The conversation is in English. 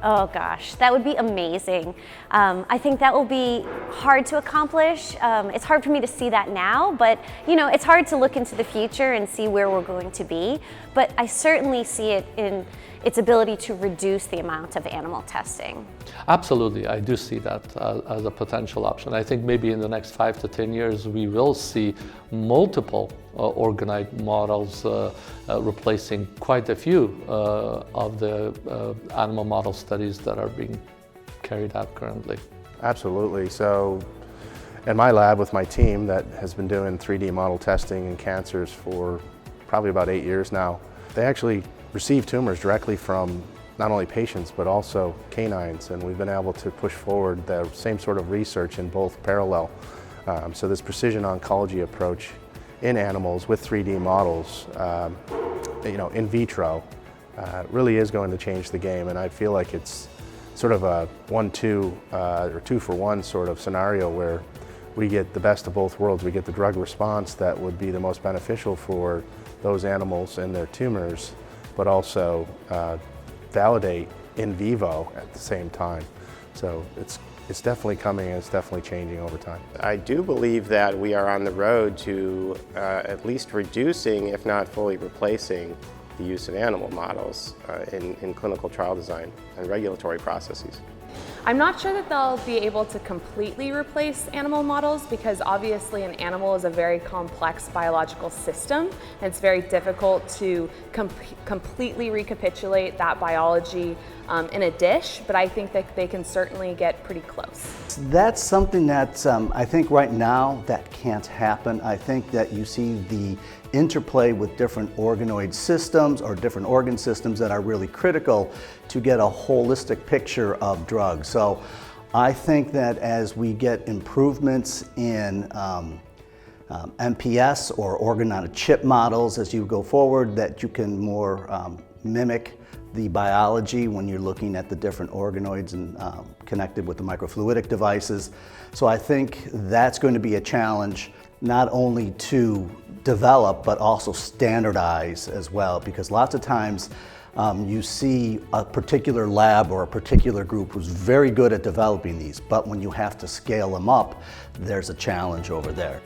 Oh gosh, that would be amazing. I think that will be hard to accomplish. It's hard for me to see that now, but you know, it's hard to look into the future and see where we're going to be. But I certainly see it in its ability to reduce the amount of animal testing. Absolutely, I do see that as a potential option. I think maybe in the next 5 to 10 years we will see multiple organoid models replacing quite a few of the animal model studies that are being carried out currently. Absolutely. So in my lab with my team that has been doing 3D model testing in cancers for probably about 8 years now, they actually receive tumors directly from not only patients but also canines, and we've been able to push forward the same sort of research in both parallel. So this precision oncology approach in animals with 3D models, in vitro, really is going to change the game, and I feel like it's sort of a 1-2 or 2-for-1 sort of scenario where we get the best of both worlds. We get the drug response that would be the most beneficial for those animals and their tumors, but also validate in vivo at the same time. So it's definitely coming, and it's definitely changing over time. I do believe that we are on the road to at least reducing, if not fully replacing, the use of animal models in clinical trial design and regulatory processes. I'm not sure that they'll be able to completely replace animal models, because obviously an animal is a very complex biological system, and it's very difficult to completely recapitulate that biology in a dish, but I think that they can certainly get pretty close. That's something that I think right now that can't happen. I think that you see the interplay with different organoid systems or different organ systems that are really critical to get a holistic picture of drugs. So I think that as we get improvements in MPS or organ-on-a-chip models as you go forward, that you can more mimic the biology when you're looking at the different organoids and connected with the microfluidic devices. So I think that's going to be a challenge, not only to develop but also standardize as well, because lots of times you see a particular lab or a particular group who's very good at developing these, but when you have to scale them up, there's a challenge over there.